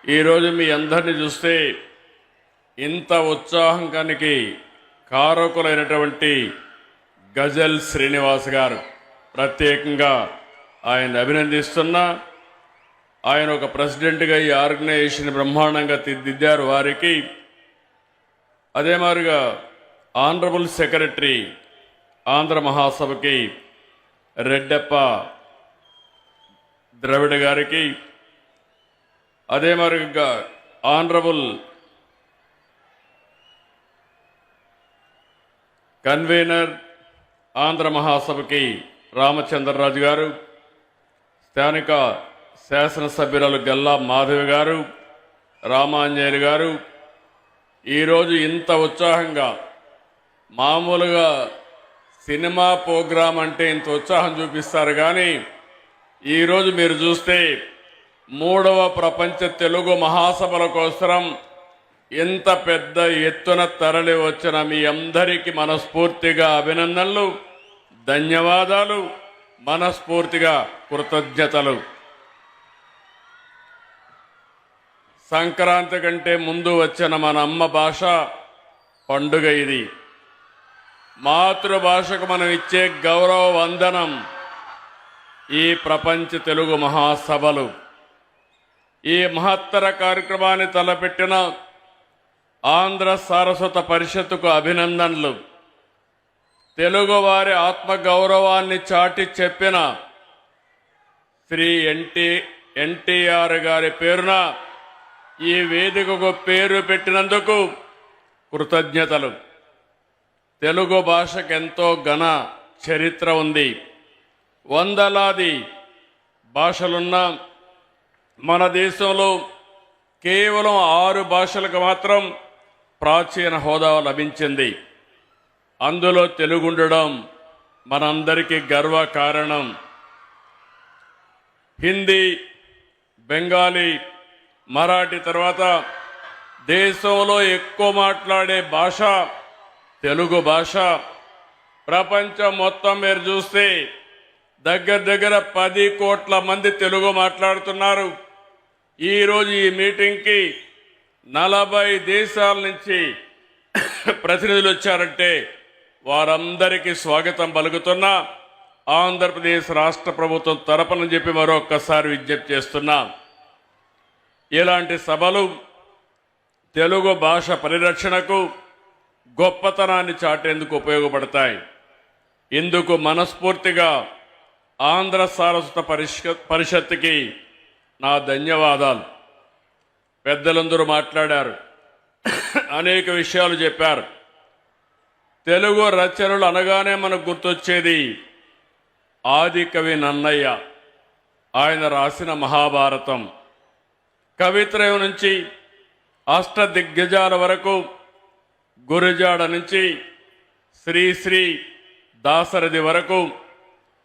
ఈరోజు మీ అందరిని చూస్తే ఇంత ఉత్సాహానికి కారకులైనటువంటి గజల్ శ్రీనివాస్ గారు ప్రత్యేకంగా ఆయన అభినందిస్తున్నా. ఆయన ఒక ప్రెసిడెంట్గా ఈ ఆర్గనైజేషన్ బ్రహ్మాండంగా తీర్చిదిద్దారు. వారికి అదే మాదిరిగా ఆనరబుల్ సెక్రటరీ ఆంధ్ర మహాసభకి రెడ్డప్ప ద్రవిడ గారికి, అదే మాదిరిగా ఆనరబుల్ కన్వీనర్ ఆంధ్ర మహాసభకి రామచంద్రరాజు గారు, స్థానిక శాసనసభ్యురాలు గల్లా మాధవి గారు, రామాంజనేయులు గారు ఈరోజు ఇంత ఉత్సాహంగా, మామూలుగా సినిమా ప్రోగ్రాం అంటే ఇంత ఉత్సాహం చూపిస్తారు, కానీ ఈరోజు మీరు చూస్తే 3వ ప్రపంచ తెలుగు మహాసభల కోసం ఇంత పెద్ద ఎత్తున తరలి వచ్చిన మీ అందరికీ మనస్ఫూర్తిగా అభినందనలు, ధన్యవాదాలు, మనస్ఫూర్తిగా కృతజ్ఞతలు. సంక్రాంతి కంటే ముందు వచ్చిన మన అమ్మ భాష పండుగ ఇది. మాతృభాషకు మనం ఇచ్చే గౌరవ వందనం ఈ ప్రపంచ తెలుగు మహాసభలు. ఈ మహత్తర కార్యక్రమాన్ని తలపెట్టిన ఆంధ్ర సారస్వత పరిషత్తుకు అభినందనలు. తెలుగువారి ఆత్మగౌరవాన్ని చాటి చెప్పిన శ్రీ ఎన్టీఆర్ గారి పేరున ఈ వేదికకు పేరు పెట్టినందుకు కృతజ్ఞతలు. తెలుగు భాషకు ఎంతో ఘన చరిత్ర ఉంది. వందలాది భాషలున్న మన దేశంలో కేవలం 6 భాషలకు మాత్రం ప్రాచీన హోదా లభించింది. అందులో తెలుగు ఉండడం మనందరికీ గర్వకారణం. హిందీ, బెంగాలీ, మరాఠీ తర్వాత దేశంలో ఎక్కువ మాట్లాడే భాష తెలుగు భాష. ప్రపంచం మొత్తం మీరు చూస్తే దగ్గర 10 కోట్ల మంది తెలుగు మాట్లాడుతున్నారు. ఈరోజు ఈ మీటింగ్కి 40 దేశాల నుంచి ప్రతినిధులు వచ్చారంటే వారందరికీ స్వాగతం పలుకుతున్నా. ఆంధ్రప్రదేశ్ రాష్ట్ర ప్రభుత్వం తరపున చెప్పి మరొక్కసారి విజ్ఞప్తి చేస్తున్నా. ఇలాంటి సభలు తెలుగు భాష పరిరక్షణకు, గొప్పతనాన్ని చాటేందుకు ఉపయోగపడతాయి. ఇందుకు మనస్ఫూర్తిగా ఆంధ్ర సారస్వత పరిషత్తుకి నా ధన్యవాదాలు. పెద్దలందరూ మాట్లాడారు, అనేక విషయాలు చెప్పారు. తెలుగు రచనలు అనగానే మనకు గుర్తొచ్చేది ఆది కవి నన్నయ్య. ఆయన రాసిన మహాభారతం, కవిత్రయం నుంచి అష్టదిగ్గజాల వరకు, గురజాడ నుంచి శ్రీ దాశరథి వరకు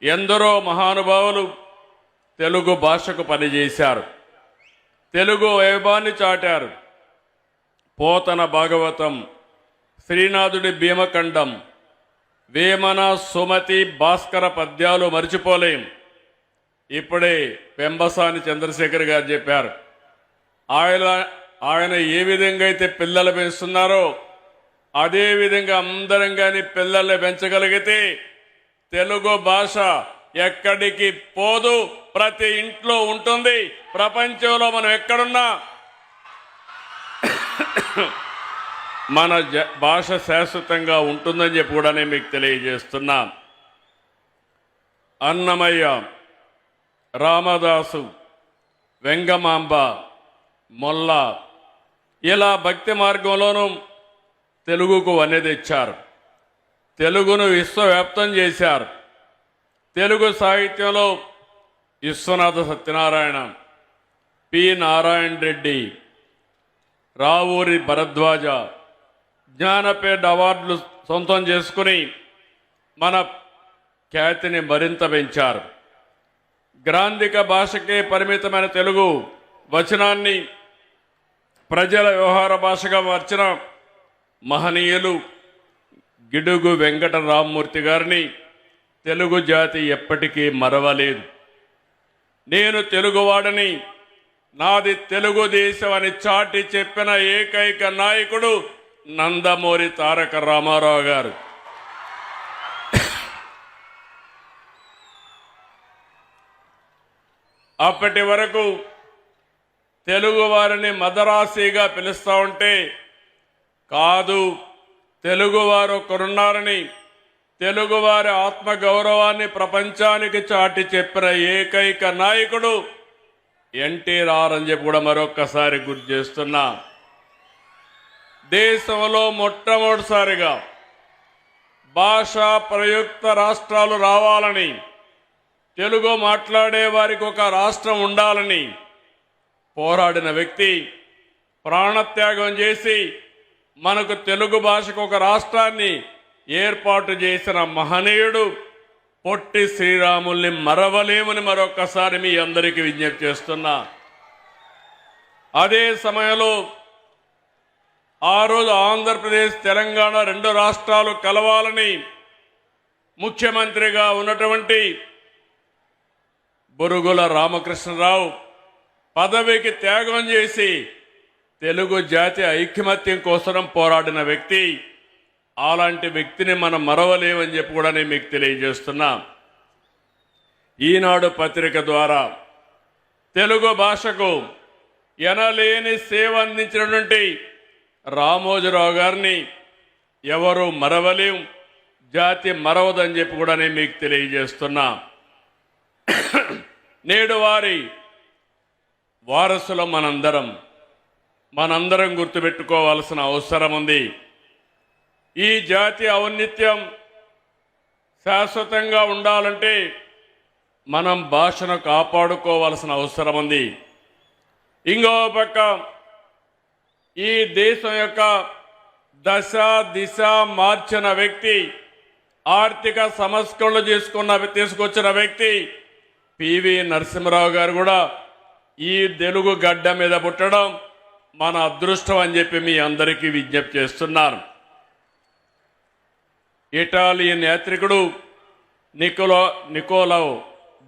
ఎందరో మహానుభావులు తెలుగు భాషకు పనిచేశారు. తెలుగు వైభవాన్ని చాటారు. పోతన భాగవతం, శ్రీనాథుడి భీమఖండం, వేమన, సుమతి, భాస్కర పద్యాలు మర్చిపోలేం. ఇప్పుడే పెంబసాని చంద్రశేఖర్ గారు చెప్పారు, ఆయన ఏ విధంగా అయితే పిల్లలు పెంచుతున్నారో అదే విధంగా అందరం కానీ పిల్లల్ని పెంచగలిగితే తెలుగు భాష ఎక్కడికి పోదు, ప్రతి ఇంట్లో ఉంటుంది. ప్రపంచంలో మనం ఎక్కడున్నా మన భాష శాశ్వతంగా ఉంటుందని చెప్పి కూడా నేను మీకు తెలియజేస్తున్నా. అన్నమయ్య, రామదాసు, వెంగమాంబ, మొల్ల ఇలా భక్తి మార్గంలోనూ తెలుగుకు వన్నె తెచ్చారు. తెలుగును విశ్వవ్యాప్తం చేశారు. తెలుగు సాహిత్యంలో విశ్వనాథ సత్యనారాయణ, పి నారాయణ రెడ్డి, రావూరి భరద్వాజ జ్ఞానపీఠ అవార్డులు సొంతం చేసుకుని మన ఖ్యాతిని మరింత పెంచారు. గ్రాంధిక భాషకే పరిమితమైన తెలుగు వచనాన్ని ప్రజల వ్యవహార భాషగా మార్చిన మహనీయులు గిడుగు వెంకట రామ్మూర్తి గారిని తెలుగు జాతి ఎప్పటికీ మరవలేదు. నేను తెలుగువాడని నాది తెలుగుదేశం అని చాటి చెప్పిన ఏకైక నాయకుడు నందమూరి తారక రామారావు గారు. అప్పటి వరకు తెలుగు వారిని మదరాసీగా పిలుస్తూ ఉంటే కాదు, తెలుగువారు ఒకరున్నారని, తెలుగువారి ఆత్మగౌరవాన్ని ప్రపంచానికి చాటి చెప్పిన ఏకైక నాయకుడు ఎన్టీఆర్ అని చెప్పి కూడా మరొక్కసారి గుర్తు చేస్తున్నా. దేశంలో మొట్టమొదటిసారిగా భాషా ప్రయుక్త రాష్ట్రాలు రావాలని, తెలుగు మాట్లాడే వారికి ఒక రాష్ట్రం ఉండాలని పోరాడిన వ్యక్తి, ప్రాణత్యాగం చేసి మనకు తెలుగు భాషకు ఒక రాష్ట్రాన్ని ఏర్పాటు చేసిన మహనీయుడు పొట్టి శ్రీరాముల్ని మరవలేమని మరొక్కసారి మీ అందరికీ విజ్ఞప్తి చేస్తున్నా. అదే సమయంలో ఆ రోజు ఆంధ్రప్రదేశ్ తెలంగాణ రెండు రాష్ట్రాలు కలవాలని ముఖ్యమంత్రిగా ఉన్నటువంటి బురుగుల రామకృష్ణరావు పదవికి త్యాగం చేసి తెలుగు జాతి ఐకమత్యం కోసం పోరాడిన వ్యక్తి. అలాంటి వ్యక్తిని మనం మరవలేమని చెప్పి కూడా నేను మీకు తెలియజేస్తున్నా. ఈనాడు పత్రిక ద్వారా తెలుగు భాషకు ఎనలేని సేవ అందించినటువంటి రామోజీరావు గారిని ఎవరు మరవలేం, జాతి మరవదని చెప్పి కూడా నేను మీకు తెలియజేస్తున్నా. నేడు వారి వారసులు మనందరం గుర్తుపెట్టుకోవాల్సిన అవసరం ఉంది. ఈ జాతి ఔన్నత్యం శాశ్వతంగా ఉండాలంటే మనం భాషను కాపాడుకోవాల్సిన అవసరం ఉంది. ఇంకో పక్క ఈ దేశం యొక్క దశ దిశ మార్చిన వ్యక్తి, ఆర్థిక సంస్కరణలు తీసుకొచ్చిన వ్యక్తి పివి నరసింహారావు గారు కూడా ఈ తెలుగు గడ్డ మీద పుట్టడం మన అదృష్టం అని చెప్పి మీ అందరికీ విజ్ఞప్తి చేస్తున్నారు. ఇటాలియన్ యాత్రికుడు నికోలో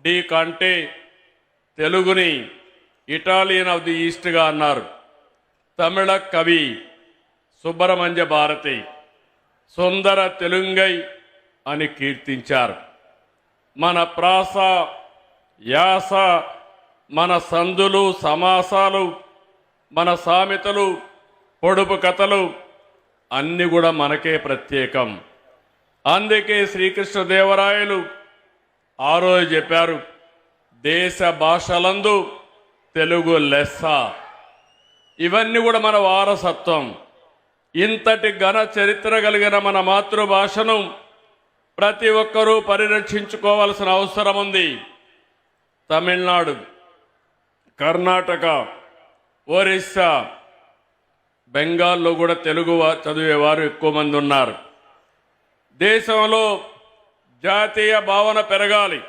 డి కాంటే తెలుగుని ఇటాలియన్ ఆఫ్ ది ఈస్ట్గా అన్నారు. తమిళ కవి సుబ్రహ్మణ్య భారతి సుందర తెలుంగై అని కీర్తించారు. మన ప్రాస, యాస, మన సందులు, సమాసాలు, మన సామెతలు, పొడుపు కథలు అన్నీ కూడా మనకే ప్రత్యేకం. అందుకే శ్రీకృష్ణదేవరాయలు ఆ రోజు చెప్పారు, దేశ భాషలందు తెలుగు లెస్స. ఇవన్నీ కూడా మన వారసత్వం. ఇంతటి ఘన చరిత్ర కలిగిన మన మాతృభాషను ప్రతి ఒక్కరూ పరిరక్షించుకోవాల్సిన అవసరం ఉంది. తమిళనాడు, కర్ణాటక, ఒరిస్సా, బెంగాల్లో కూడా తెలుగు చదివేవారు ఎక్కువ మంది ఉన్నారు. దేశంలో జాతీయ భావన పెరగాలి.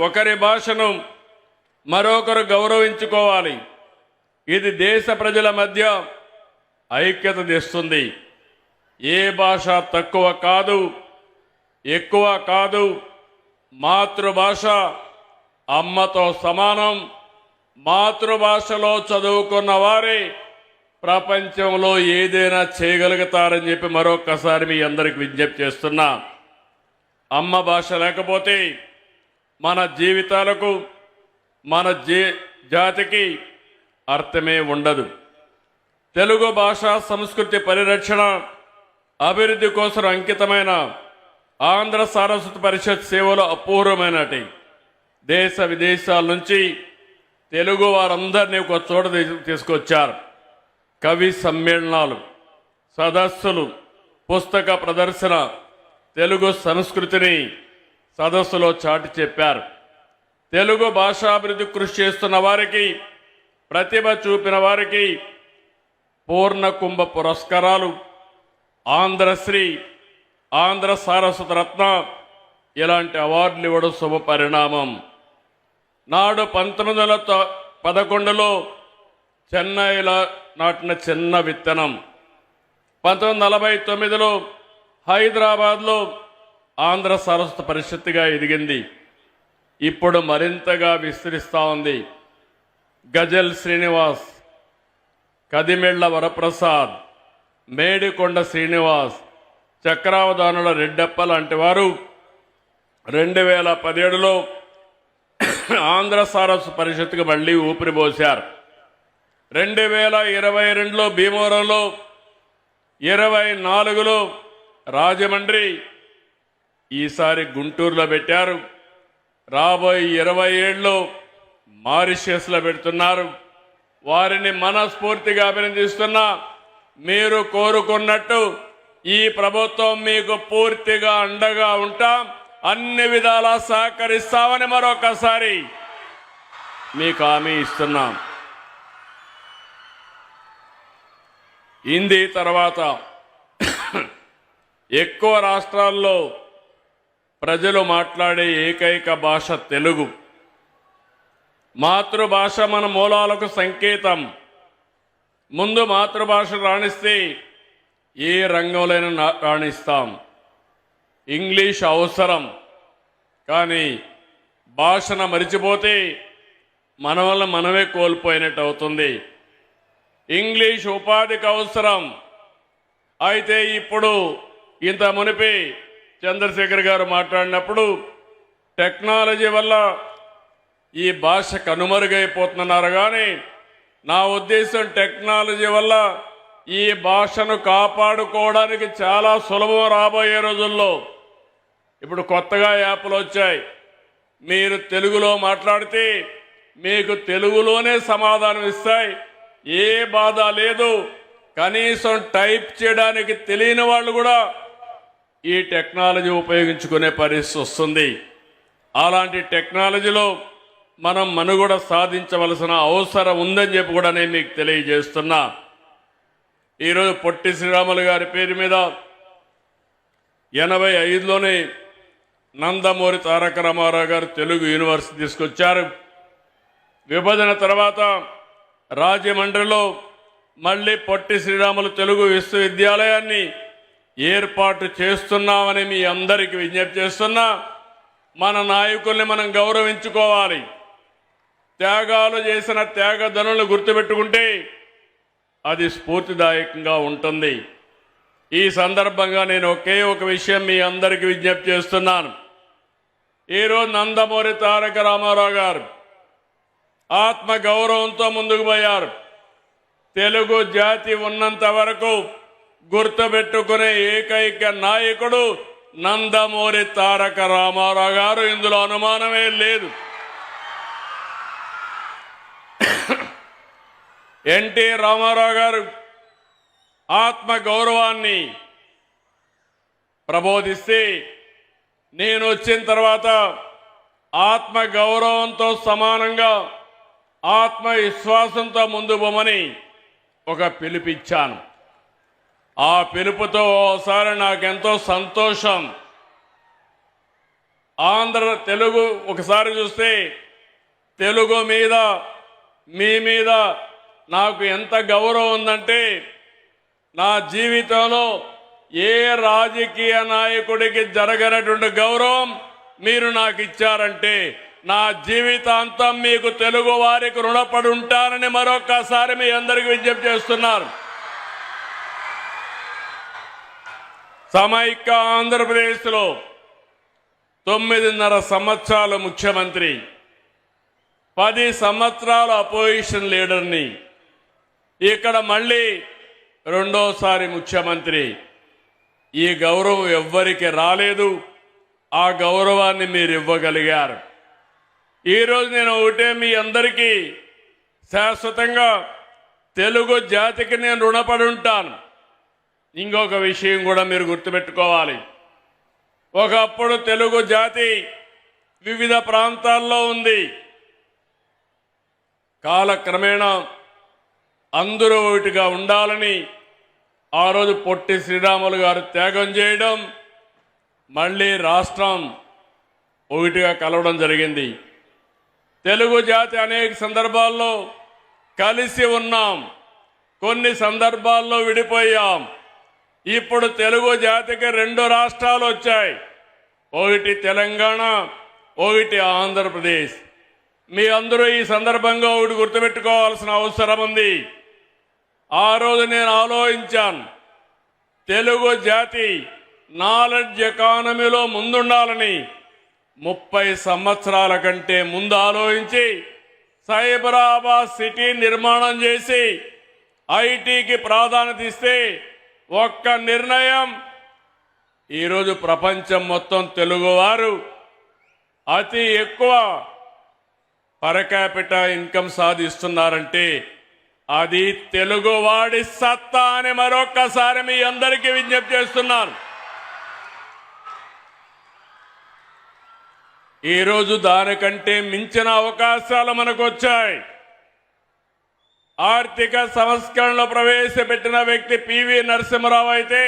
ఒకరి భాషను మరొకరు గౌరవించుకోవాలి. ఇది దేశ ప్రజల మధ్య ఐక్యత తెస్తుంది. ఏ భాష తక్కువ కాదు, ఎక్కువ కాదు. మాతృభాష అమ్మతో సమానం. మాతృభాషలో చదువుకున్న వారే ప్రపంచంలో ఏదైనా చేయగలుగుతారని చెప్పి మరొకసారి మీ అందరికి విజ్ఞప్తి చేస్తున్నా. అమ్మ భాష లేకపోతే మన జీవితాలకు, మన జాతికి అర్థమే ఉండదు. తెలుగు భాష సంస్కృతి పరిరక్షణ అభివృద్ధి కోసం అంకితమైన ఆంధ్ర సారస్వత పరిషత్ సేవలు అపూర్వమైనటి. దేశ విదేశాల నుంచి తెలుగు వారందరినీ ఒక చోట తీసుకొచ్చారు. కవి సమ్మేళనాలు, సదస్సులు, పుస్తక ప్రదర్శన, తెలుగు సంస్కృతిని సదస్సులో చాటి చెప్పారు. తెలుగు భాషాభివృద్ధి కృషి చేస్తున్న వారికి, ప్రతిభ చూపిన వారికి పూర్ణ కుంభ పురస్కారాలు, ఆంధ్రశ్రీ, ఆంధ్ర సారస్వత రత్న ఇలాంటి అవార్డులు ఇవ్వడం శుభ పరిణామం. నాడు 1911లో చెన్నైలో నాటిన చిన్న విత్తనం 1949లో హైదరాబాద్లో ఆంధ్ర సారస్వత పరిషత్తుగా ఎదిగింది. ఇప్పుడు మరింతగా విస్తరిస్తూ ఉంది. గజల్ శ్రీనివాస్, కదిమెళ్ల వరప్రసాద్, మేడికొండ శ్రీనివాస్, చక్రావధానుల రెడ్డప్ప లాంటి వారు 2017లో ఆంధ్ర సారస్సు పరిషత్తుకు మళ్ళీ ఊపిరిపోశారు. 2022లో భీమవరంలో, 24లో రాజమండ్రి, ఈసారి గుంటూరులో పెట్టారు. రాబోయే 27లో మారిషస్లో పెడుతున్నారు. వారిని మనస్ఫూర్తిగా అభినందిస్తున్నా. మీరు కోరుకున్నట్టు ఈ ప్రభుత్వం మీకు పూర్తిగా అండగా ఉంటాం, అన్ని విధాలా సహకరిస్తామని మరొకసారి మీకు హామీ ఇస్తున్నాం. హిందీ తర్వాత ఎక్కువ రాష్ట్రాల్లో ప్రజలు మాట్లాడే ఏకైక భాష తెలుగు. మాతృభాష మన మూలాలకు సంకేతం. ముందు మాతృభాష రాణిస్తే ఏ రంగంలోనైనా రాణిస్తాం. ఇంగ్లీష్ అవసరం, కానీ భాషను మరిచిపోతే మన వల్ల మనమే కోల్పోయినట్టు అవుతుంది. ఇంగ్లీష్ ఉపాధికి అవసరం. అయితే ఇప్పుడు ఇంత మునిపి చంద్రశేఖర్ గారు మాట్లాడినప్పుడు టెక్నాలజీ వల్ల ఈ భాష కనుమరుగైపోతున్నారు, కానీ నా ఉద్దేశం టెక్నాలజీ వల్ల ఈ భాషను కాపాడుకోవడానికి చాలా సులభం. రాబోయే రోజుల్లో ఇప్పుడు కొత్తగా యాప్లు వచ్చాయి. మీరు తెలుగులో మాట్లాడితే మీకు తెలుగులోనే సమాధానం ఇస్తాయి. ఏ బాధ లేదు. కనీసం టైప్ చేయడానికి తెలియని వాళ్ళు కూడా ఈ టెక్నాలజీ ఉపయోగించుకునే పరిస్థితి వస్తుంది. అలాంటి టెక్నాలజీలో మనం మనుగడ సాధించవలసిన అవసరం ఉందని చెప్పి కూడా నేను మీకు తెలియజేస్తున్నా. ఈరోజు పొట్టి శ్రీరాములు గారి పేరు మీద 85లోనే నందమూరి తారక రామారావు గారు తెలుగు యూనివర్సిటీ తీసుకొచ్చారు. విభజన తర్వాత రాజమండ్రిలో మళ్ళీ పొట్టి శ్రీరాములు తెలుగు విశ్వవిద్యాలయాన్ని ఏర్పాటు చేస్తున్నామని మీ అందరికీ విజ్ఞప్తి చేస్తున్నా. మన నాయకుల్ని మనం గౌరవించుకోవాలి. త్యాగాలు చేసిన త్యాగధనులను గుర్తుపెట్టుకుంటే అది స్ఫూర్తిదాయకంగా ఉంటుంది. ఈ సందర్భంగా నేను ఒకే ఒక విషయం మీ అందరికీ విజ్ఞప్తి చేస్తున్నాను. ఈరోజు నందమూరి తారక రామారావు గారు ఆత్మ గౌరవంతో ముందుకు పోయారు. తెలుగు జాతి ఉన్నంత వరకు గుర్తుపెట్టుకునే ఏకైక నాయకుడు నందమూరి తారక రామారావు గారు. ఇందులో అనుమానమే లేదు. ఎన్టీ రామారావు గారు ఆత్మ గౌరవాన్ని ప్రబోధిస్తే, నేను వచ్చిన తర్వాత ఆత్మ గౌరవంతో సమానంగా ఆత్మవిశ్వాసంతో ముందు పోమని ఒక పిలుపిచ్చాను. ఆ పిలుపుతో ఓసారి నాకెంతో సంతోషం. తెలుగు ఒకసారి చూస్తే తెలుగు మీద మీ మీద నాకు ఎంత గౌరవం ఉందంటే, నా జీవితంలో ఏ రాజకీయ నాయకుడికి జరగనటువంటి గౌరవం మీరు నాకు ఇచ్చారంటే, నా జీవితాంతం మీకు తెలుగు వారికి రుణపడి ఉంటానని మరొక్కసారి మీ అందరికీ విజ్ఞప్తి చేస్తున్నారు. సమైక్య ఆంధ్రప్రదేశ్లో 9.5 సంవత్సరాలు ముఖ్యమంత్రి, 10 సంవత్సరాలు అపోజిషన్ లీడర్ని, ఇక్కడ మళ్ళీ రెండోసారి ముఖ్యమంత్రి. ఈ గౌరవం ఎవ్వరికి రాలేదు. ఆ గౌరవాన్ని మీరు ఇవ్వగలిగారు. ఈరోజు నేను ఒకటే మీ అందరికీ శాశ్వతంగా తెలుగు జాతికి నేను రుణపడి ఉంటాను. ఇంకొక విషయం కూడా మీరు గుర్తుపెట్టుకోవాలి. ఒకప్పుడు తెలుగు జాతి వివిధ ప్రాంతాల్లో ఉంది. కాలక్రమేణా అందరూ ఒకటిగా ఉండాలని ఆ రోజు పొట్టి శ్రీరాములు గారు త్యాగం చేయడం, మళ్ళీ రాష్ట్రం ఒకటిగా కలవడం జరిగింది. తెలుగు జాతి అనేక సందర్భాల్లో కలిసి ఉన్నాం, కొన్ని సందర్భాల్లో విడిపోయాం. ఇప్పుడు తెలుగు జాతికి 2 రాష్ట్రాలు వచ్చాయి. ఒకటి తెలంగాణ, ఒకటి ఆంధ్రప్రదేశ్. మీ అందరూ ఈ సందర్భంగా ఒకటి గుర్తుపెట్టుకోవాల్సిన అవసరం ఉంది. ఆ రోజు నేను ఆలోచించాను, తెలుగు జాతి నాలెడ్జ్ ఎకానమీలో ముందుండాలని 30 సంవత్సరాల కంటే ముందు ఆలోచించి సైబరాబాద్ సిటీ నిర్మాణం చేసి ఐటీకి ప్రాధాన్యత ఇస్తే ఒక్క నిర్ణయం ఈరోజు ప్రపంచం మొత్తం తెలుగువారు అతి ఎక్కువ పర్ క్యాపిటా ఇన్కమ్ సాధిస్తున్నారంటే అది తెలుగువాడి సత్తా అని మరొక్కసారి మీ అందరికీ విజ్ఞప్తి చేస్తున్నాను. ఈరోజు దానికంటే మించిన అవకాశాలు మనకు వచ్చాయి. ఆర్థిక సంస్కరణలు ప్రవేశపెట్టిన వ్యక్తి పివి నరసింహరావు అయితే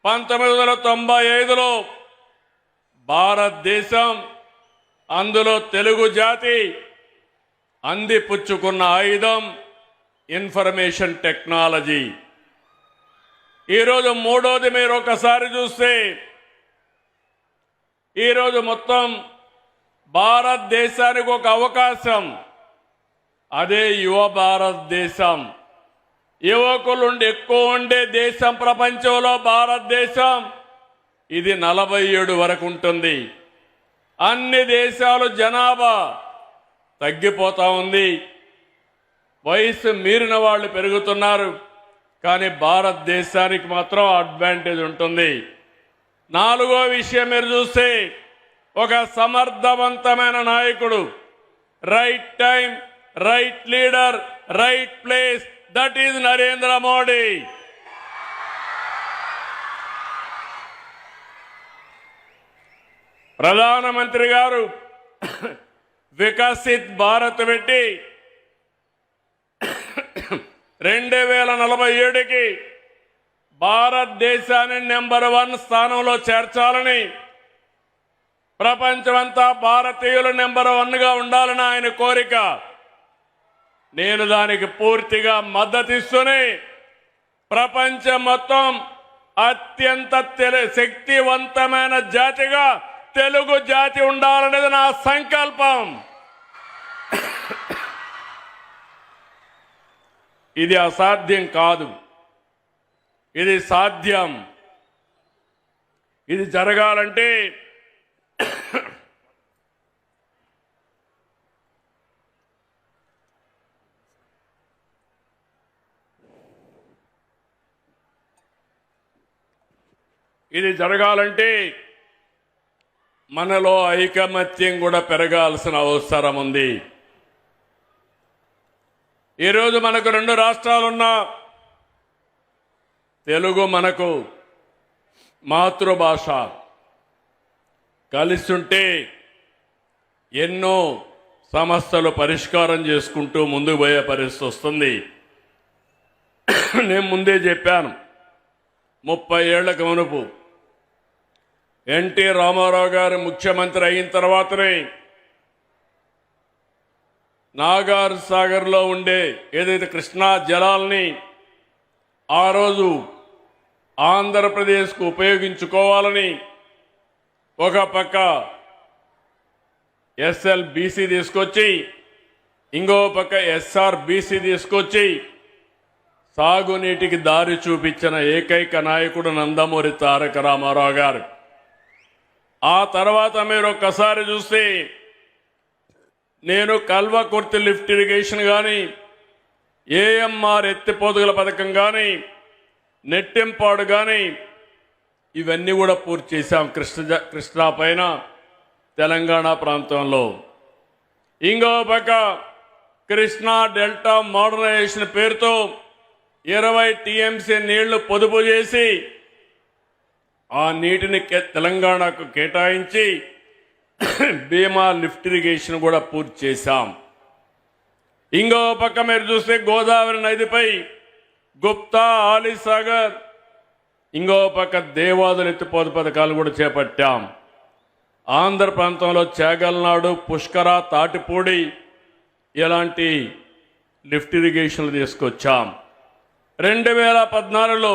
1995లో భారతదేశం, అందులో తెలుగు జాతి అందిపుచ్చుకున్న ఆయుధం ఇన్ఫర్మేషన్ టెక్నాలజీ. ఈరోజు మూడోది మీరు ఒకసారి చూస్తే ఈరోజు మొత్తం భారతదేశానికి ఒక అవకాశం, అదే యువ భారతదేశం. యువకులు ఎక్కువ ఉండే దేశం ప్రపంచంలో భారతదేశం. ఇది 47 వరకు ఉంటుంది. అన్ని దేశాలు జనాభా తగ్గిపోతా ఉంది, వయసు మీరిన వాళ్ళు పెరుగుతున్నారు. కానీ భారతదేశానికి మాత్రం అడ్వాంటేజ్ ఉంటుంది. నాలుగో విషయం మీరు చూస్తే ఒక సమర్థవంతమైన నాయకుడు, right time, right leader, right place, that is Narendra Modi. ప్రధానమంత్రి గారు వికసిత్ భారత్ పెట్టి 2047కి భారతదేశాన్ని నెంబర్ 1 స్థానంలో చేర్చాలని, ప్రపంచమంతా భారతీయులు నెంబర్ 1గా ఉండాలని ఆయన కోరిక. నేను దానికి పూర్తిగా మద్దతిస్తూనే ప్రపంచం మొత్తం అత్యంత శక్తివంతమైన జాతిగా తెలుగు జాతి ఉండాలనేది నా సంకల్పం. ఇది అసాధ్యం కాదు, ఇది సాధ్యం. ఇది జరగాలంటే మనలో ఐకమత్యం కూడా పెరగాల్సిన అవసరం ఉంది. ఈరోజు మనకు 2 రాష్ట్రాలున్నా తెలుగు మనకు మాతృభాష. కలిసి ఉంటే ఎన్నో సమస్యలు పరిష్కారం చేసుకుంటూ ముందుకు పోయే పరిస్థితి వస్తుంది. నేను ముందే చెప్పాను, 30 ఏళ్లకు మునుపు ఎన్టీ రామారావు గారు ముఖ్యమంత్రి అయిన తర్వాతనే నాగార్ సాగర్లో ఉండే ఏదైతే కృష్ణా జలాల్ని ఆ రోజు ఆంధ్రప్రదేశ్కు ఉపయోగించుకోవాలని ఒక పక్క ఎస్ఎల్బీసీ తీసుకొచ్చి, ఇంకో పక్క ఎస్ఆర్బీసీ తీసుకొచ్చి సాగునీటికి దారి చూపించిన ఏకైక నాయకుడు నందమూరి తారక రామారావు గారు. ఆ తర్వాత మీరు ఒక్కసారి చూస్తే నేను కల్వకుర్తి లిఫ్ట్ ఇరిగేషన్ కానీ, ఏఎంఆర్ ఎత్తిపోతుగల పథకం కానీ, నెట్టెంపాడు కానీ ఇవన్నీ కూడా పూర్తి చేశాం కృష్ణా పైన తెలంగాణ ప్రాంతంలో. ఇంకో పక్క కృష్ణా డెల్టా మోడర్నైజేషన్ పేరుతో 20 టీఎంసీ నీళ్లు పొదుపు చేసి ఆ నీటిని తెలంగాణకు కేటాయించి భీమా లిఫ్ట్ ఇరిగేషన్ కూడా పూర్తి చేశాం. ఇంకో పక్క మీరు చూస్తే గోదావరి నదిపై గుప్తా, ఆలీసాగర్, ఇంకో పక్క దేవాదులు ఎత్తిపోత పథకాలు కూడా చేపట్టాం. ఆంధ్ర ప్రాంతంలో చేగల్నాడు, పుష్కర, తాటిపూడి ఇలాంటి లిఫ్ట్ ఇరిగేషన్లు తీసుకొచ్చాం. 2014లో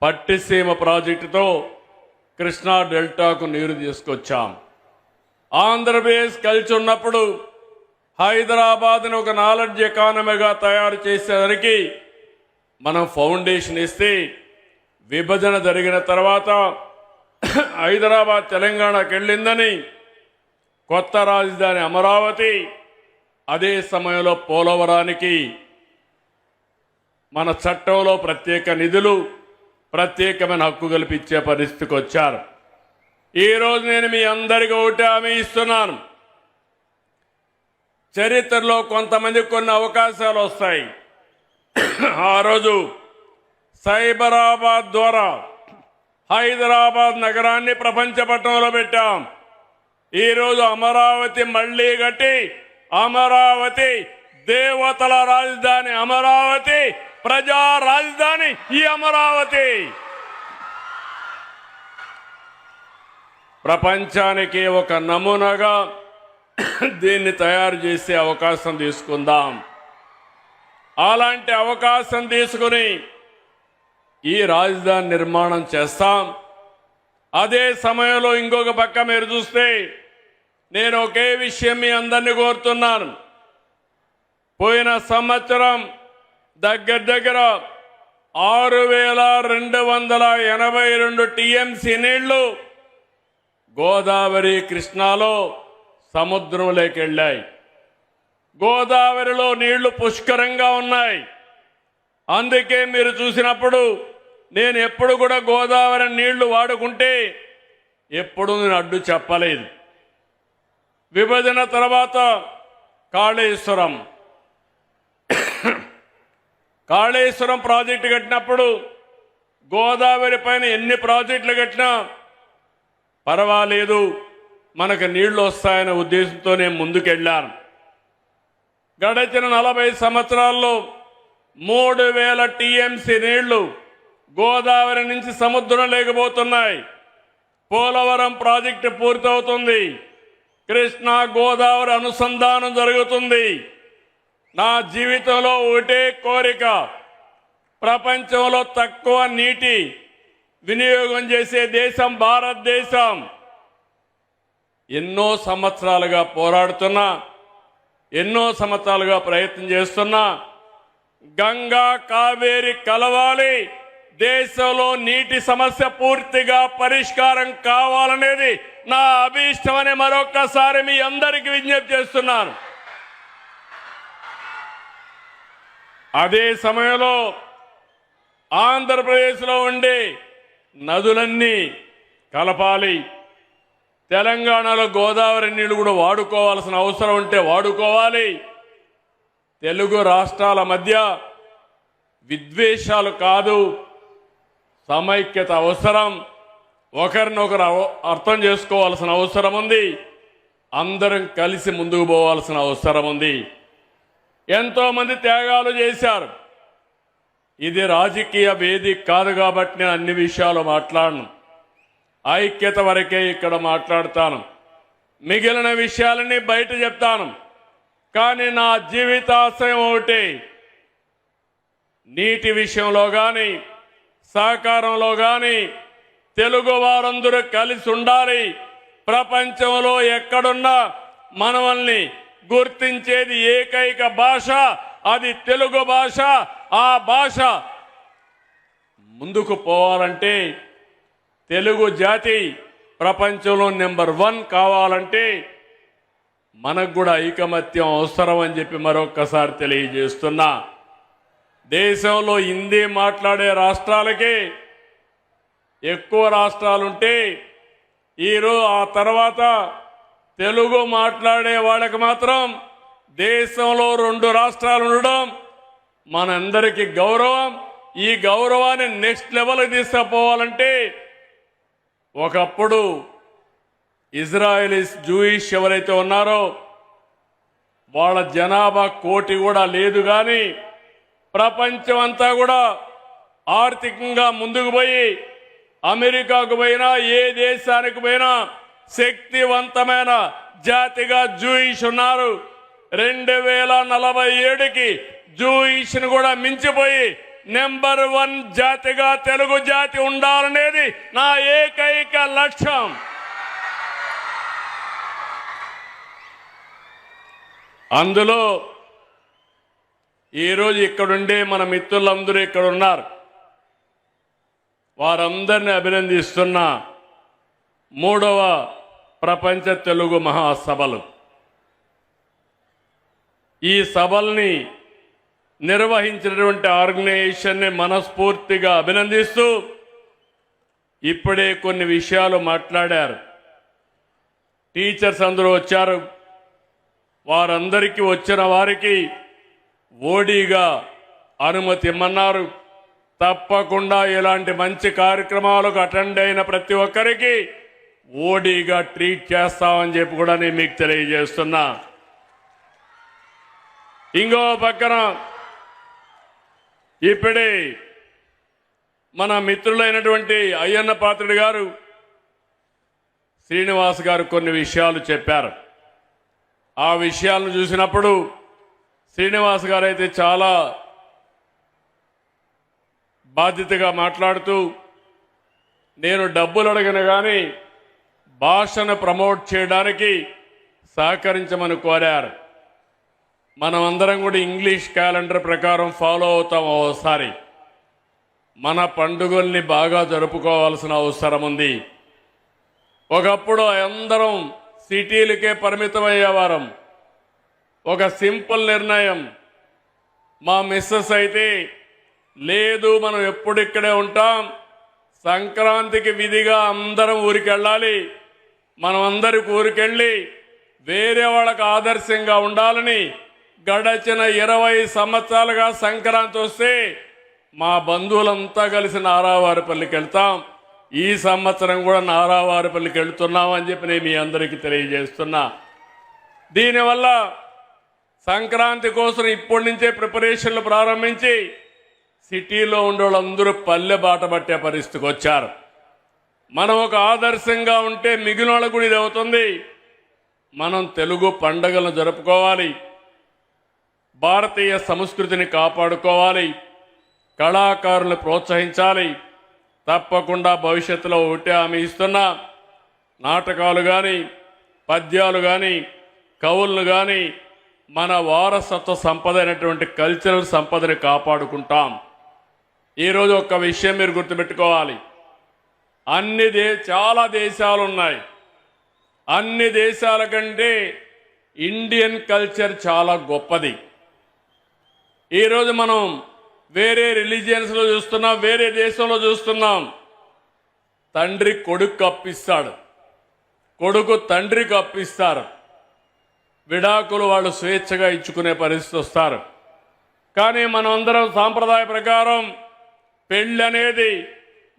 పట్టిసీమ ప్రాజెక్టుతో కృష్ణా డెల్టాకు నీరు తీసుకొచ్చాం. ఆంధ్రప్రదేశ్ కలిసి ఉన్నప్పుడు హైదరాబాద్ని ఒక నాలెడ్జ్ ఎకానమీగా తయారు చేసేసరికి మనం ఫౌండేషన్ ఇస్తే, విభజన జరిగిన తర్వాత హైదరాబాద్ తెలంగాణకు వెళ్ళిందని కొత్త రాజధాని అమరావతి, అదే సమయంలో పోలవరానికి మన చట్టంలో ప్రత్యేక నిధులు, ప్రత్యేకమైన హక్కు కల్పించే పరిస్థితికి వచ్చారు. ఈరోజు నేను మీ అందరికీ ఒకటి హామీ ఇస్తున్నాను. చరిత్రలో కొంతమందికి కొన్ని అవకాశాలు వస్తాయి. ఆ రోజు సైబరాబాద్ ద్వారా హైదరాబాద్ నగరాన్ని ప్రపంచ పట్టణంలో పెట్టాం. ఈరోజు అమరావతి మళ్లీ కట్టి, అమరావతి దేవతల రాజధాని, అమరావతి ప్రజా రాజధాని ఈ అమరావతి. ప్రపంచానికి ఒక నమూనాగా దీన్ని తయారు చేసే అవకాశం తీసుకుందాం. అలాంటి అవకాశం తీసుకుని ఈ రాజధాని నిర్మాణం చేస్తాం. అదే సమయంలో ఇంకొక పక్క మీరు చూస్తే, నేను ఒకే విషయం మీ అందరినీ కోరుతున్నాను. పోయిన సంవత్సరం దగ్గర 6,282 టీఎంసీ నీళ్లు గోదావరి కృష్ణాలో సముద్రంలోకి వెళ్ళాయి. గోదావరిలో నీళ్లు పుష్కరంగా ఉన్నాయి. అందుకే మీరు చూసినప్పుడు నేను ఎప్పుడు కూడా గోదావరి నీళ్లు వాడుకుంటే ఎప్పుడు నేను అడ్డు చెప్పలేదు. విభజన తర్వాత కాళేశ్వరం ప్రాజెక్టు కట్టినప్పుడు గోదావరి పైన ఎన్ని ప్రాజెక్టులు కట్టినా పర్వాలేదు, మనకు నీళ్లు వస్తాయనే ఉద్దేశంతో నేను ముందుకెళ్ళాను. గడిచిన 40 సంవత్సరాల్లో 3,000 టీఎంసీ నీళ్లు గోదావరి నుంచి సముద్రం లేకపోతున్నాయి. పోలవరం ప్రాజెక్టు పూర్తవుతుంది. కృష్ణా గోదావరి అనుసంధానం జరుగుతుంది. నా జీవితంలో ఒకటే కోరిక, ప్రపంచంలో తక్కువ నీటి వినియోగం చేసే దేశం భారతదేశం. ఎన్నో సంవత్సరాలుగా పోరాడుతున్నా, ఎన్నో సంవత్సరాలుగా ప్రయత్నం చేస్తున్నా, గంగా కావేరి కలవాలి, దేశంలో నీటి సమస్య పూర్తిగా పరిష్కారం కావాలనేది నా అభీష్టమని మరొక్కసారి మీ అందరికీ విజ్ఞప్తి చేస్తున్నాను. అదే సమయంలో ఆంధ్రప్రదేశ్లో ఉండే నదులన్నీ కలపాలి. తెలంగాణలో గోదావరి నీళ్లు కూడా వాడుకోవాల్సిన అవసరం ఉంటే వాడుకోవాలి. తెలుగు రాష్ట్రాల మధ్య విద్వేషాలు కాదు, సమైక్యత అవసరం. ఒకరినొకరు అర్థం చేసుకోవాల్సిన అవసరం ఉంది. అందరం కలిసి ముందుకు పోవాల్సిన అవసరం ఉంది. ఎంతో మంది త్యాగాలు చేశారు. ఇది రాజకీయ వేదిక కాదు కాబట్టి నేను అన్ని విషయాలు మాట్లాడను. ఐక్యత వరకే ఇక్కడ మాట్లాడతాను. మిగిలిన విషయాలన్నీ బయట చెప్తాను. కానీ నా జీవితాశయం ఒకటి, నీటి విషయంలో కానీ సహకారంలో కానీ తెలుగు వారందరూ కలిసి ఉండాలి. ప్రపంచంలో ఎక్కడున్నా మనల్ని గుర్తించేది ఏకైక భాష, అది తెలుగు భాష. ఆ భాష ముందుకు పోవాలంటే, తెలుగు జాతి ప్రపంచంలో నెంబర్ 1 కావాలంటే మనకు కూడా ఐకమత్యం అవసరం అని చెప్పి మరొక్కసారి తెలియజేస్తున్నా. దేశంలో హిందీ మాట్లాడే రాష్ట్రాలకే ఎక్కువ రాష్ట్రాలుంటే, ఈరోజు ఆ తర్వాత తెలుగు మాట్లాడే వాళ్ళకి మాత్రం దేశంలో 2 రాష్ట్రాలు ఉండడం మనందరికీ గౌరవం. ఈ గౌరవాన్ని నెక్స్ట్ లెవెల్కి తీసుకుపోవాలంటే, ఒకప్పుడు ఇజ్రాయెలీస్ జూయిష్ ఎవరైతే ఉన్నారో వాళ్ళ జనాభా 1 కోటి కూడా లేదు. కానీ ప్రపంచం అంతా కూడా ఆర్థికంగా ముందుకు పోయి, అమెరికాకు పోయినా ఏ దేశానికి పోయినా శక్తివంతమైన జాతిగా జూయిష్ ఉన్నారు. 2047కి జూయిష్ను కూడా మించిపోయి నెంబర్ 1 జాతిగా తెలుగు జాతి ఉండాలనేది నా ఏకైక లక్ష్యం. అందులో ఈరోజు ఇక్కడుండే మన మిత్రులందరూ ఇక్కడ ఉన్నారు. వారందరిని అభినందిస్తున్న 3వ ప్రపంచ తెలుగు మహాసభలు. ఈ సభల్ని నిర్వహించినటువంటి ఆర్గనైజేషన్ని మనస్ఫూర్తిగా అభినందిస్తూ ఇప్పుడే కొన్ని విషయాలు మాట్లాడారు. టీచర్స్ అందరూ వచ్చారు. వారందరికీ వచ్చిన వారికి ఓడీగా అనుమతి ఇమ్మన్నారు. తప్పకుండా ఇలాంటి మంచి కార్యక్రమాలకు అటెండ్ అయిన ప్రతి ఒక్కరికి ఓడీగా ట్రీట్ చేస్తామని చెప్పి కూడా నేను మీకు తెలియజేస్తున్నా. ఇంకో పక్కన ఇప్పుడే మన మిత్రులైనటువంటి అయ్యన్న పాత్రుడు గారు, శ్రీనివాస్ గారు కొన్ని విషయాలు చెప్పారు. ఆ విషయాలను చూసినప్పుడు శ్రీనివాస్ గారు అయితే చాలా బాధ్యతగా మాట్లాడుతూ, నేను డబ్బులు అడగను కానీ భాషను ప్రమోట్ చేయడానికి సహకరించమని కోరారు. మనమందరం కూడా ఇంగ్లీష్ క్యాలెండర్ ప్రకారం ఫాలో అవుతాం. ఒకసారి మన పండుగల్ని బాగా జరుపుకోవాల్సిన అవసరం ఉంది. ఒకప్పుడు అందరం సిటీలకే పరిమితమయ్యేవారం. ఒక సింపుల్ నిర్ణయం. మా మిస్సెస్ అయితే లేదు, మనం ఎప్పుడు ఇక్కడే ఉంటాం, సంక్రాంతికి విధిగా అందరం ఊరికి వెళ్ళాలి, మనం అందరికి ఊరికెళ్ళి వేరే వాళ్ళకు ఆదర్శంగా ఉండాలని గడచిన 20 సంవత్సరాలుగా సంక్రాంతి వస్తే మా బంధువులంతా కలిసి నారావారిపల్లికి వెళ్తాం. ఈ సంవత్సరం కూడా నారావారిపల్లికి వెళ్తున్నామని చెప్పి నేను మీ అందరికీ తెలియజేస్తున్నా. దీనివల్ల సంక్రాంతి కోసం ఇప్పటి నుంచే ప్రిపరేషన్లు ప్రారంభించి సిటీలో ఉండే వాళ్ళందరూ పల్లె బాట పట్టే పరిస్థితికి వచ్చారు. మనం ఒక ఆదర్శంగా ఉంటే మిగిలిన వాళ్ళకు కూడా ఇది అవుతుంది. మనం తెలుగు పండుగలను జరుపుకోవాలి, భారతీయ సంస్కృతిని కాపాడుకోవాలి, కళాకారులను ప్రోత్సహించాలి. తప్పకుండా భవిష్యత్తులో ఒకటే హామీ ఇస్తున్నా, నాటకాలు కానీ పద్యాలు కానీ కవులను కానీ మన వారసత్వ సంపద అయినటువంటి కల్చరల్ సంపదని కాపాడుకుంటాం. ఈరోజు ఒక్క విషయం మీరు గుర్తుపెట్టుకోవాలి. చాలా దేశాలు ఉన్నాయి. అన్ని దేశాల కంటే ఇండియన్ కల్చర్ చాలా గొప్పది. ఈరోజు మనం వేరే రిలీజియన్స్లో చూస్తున్నాం, వేరే దేశంలో చూస్తున్నాం. తండ్రి కొడుకు అప్పిస్తాడు, కొడుకు తండ్రికి అప్పిస్తారు. విడాకులు వాళ్ళు స్వేచ్ఛగా ఇచ్చుకునే పరిస్థితి వస్తారు. కానీ మనం అందరం సాంప్రదాయ ప్రకారం పెళ్ళి అనేది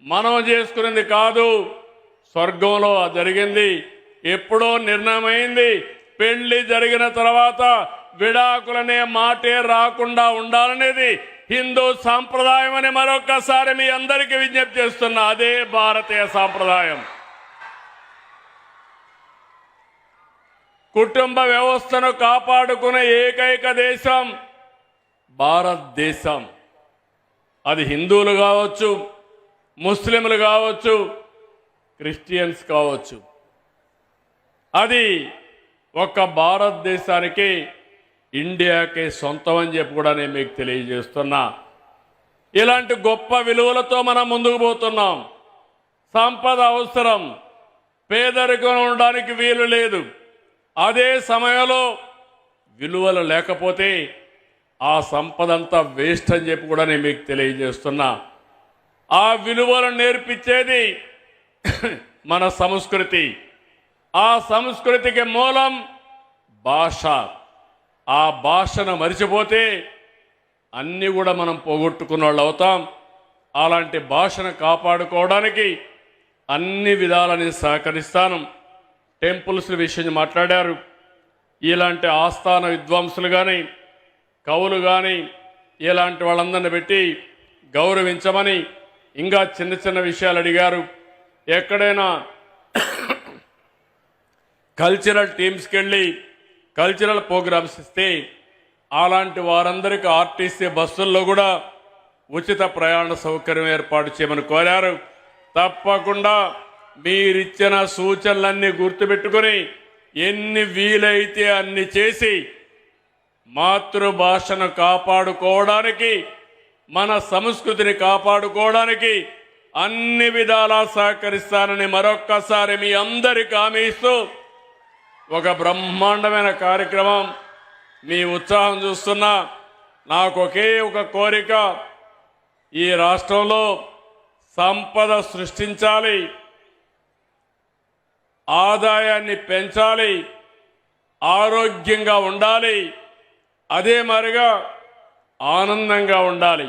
మనం చేసుకునేది కాదు, స్వర్గంలో జరిగింది. ఎప్పుడో నిర్ణయమైంది. పెళ్లి జరిగిన తర్వాత విడాకులనే మాటే రాకుండా ఉండాలనేది హిందూ సాంప్రదాయం అని మరొక్కసారి మీ అందరికీ విజ్ఞప్తి చేస్తున్నా. అదే భారతీయ సాంప్రదాయం. కుటుంబ వ్యవస్థను కాపాడుకునే ఏకైక దేశం భారతదేశం. అది హిందువులు కావచ్చు, ముస్లింలు కావచ్చు, క్రిస్టియన్స్ కావచ్చు. అది ఒక్క భారతదేశానికి, ఇండియాకి సొంతం అని చెప్పి కూడా నేను మీకు తెలియజేస్తున్నా. ఇలాంటి గొప్ప విలువలతో మనం ముందుకు పోతున్నాం. సంపద అవసరం, పేదరికం ఉండడానికి వీలు లేదు. అదే సమయంలో విలువలు లేకపోతే ఆ సంపద అంతా వేస్ట్ అని చెప్పి కూడా నేను మీకు తెలియజేస్తున్నా. ఆ విలువలను నేర్పించేది మన సంస్కృతి. ఆ సంస్కృతికి మూలం భాష. ఆ భాషను మరిచిపోతే అన్నీ కూడా మనం పోగొట్టుకున్న వాళ్ళు అవుతాం. అలాంటి భాషను కాపాడుకోవడానికి అన్ని విధాలని సహకరిస్తాను. టెంపుల్స్ విషయం మాట్లాడారు. ఇలాంటి ఆస్థాన విద్వాంసులు కానీ కవులు కానీ ఇలాంటి వాళ్ళందరిని పెట్టి గౌరవించమని, ఇంకా చిన్న చిన్న విషయాలు అడిగారు. ఎక్కడైనా కల్చరల్ టీమ్స్కి వెళ్ళి కల్చరల్ ప్రోగ్రామ్స్ ఇస్తే అలాంటి వారందరికీ ఆర్టీసీ బస్సుల్లో కూడా ఉచిత ప్రయాణ సౌకర్యం ఏర్పాటు చేయమని కోరారు. తప్పకుండా మీరిచ్చిన సూచనలన్నీ గుర్తుపెట్టుకొని ఎన్ని వీలైతే అన్ని చేసి మాతృభాషను కాపాడుకోవడానికి, మన సంస్కృతిని కాపాడుకోవడానికి అన్ని విధాలా సహకరిస్తానని మరొక్కసారి మీ అందరికీ హామీ ఇస్తూ, ఒక బ్రహ్మాండమైన కార్యక్రమం, మీ ఉత్సాహం చూస్తున్నా నాకు ఒకే ఒక కోరిక, ఈ రాష్ట్రంలో సంపద సృష్టించాలి, ఆదాయాన్ని పెంచాలి, ఆరోగ్యంగా ఉండాలి, అదే మరిగా ఆనందంగా ఉండాలి.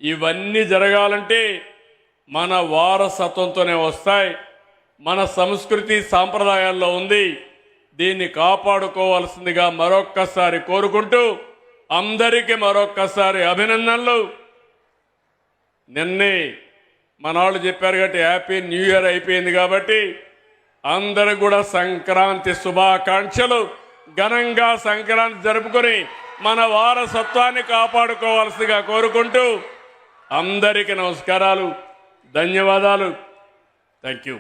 ఇవన్నీ జరగాలంటే మన వారసత్వంతోనే వస్తాయి. మన సంస్కృతి సాంప్రదాయాల్లో ఉంది. దీన్ని కాపాడుకోవాల్సిందిగా మరొక్కసారి కోరుకుంటూ, అందరికీ మరొక్కసారి అభినందనలు. నిన్నే మనాళ్ళు చెప్పారు కాబట్టి హ్యాపీ న్యూ ఇయర్ అయిపోయింది కాబట్టి అందరికి కూడా సంక్రాంతి శుభాకాంక్షలు. ఘనంగా సంక్రాంతి జరుపుకొని మన వారసత్వాన్ని కాపాడుకోవాల్సిందిగా కోరుకుంటూ అందరికీ నమస్కారాలు, ధన్యవాదాలు. Thank you.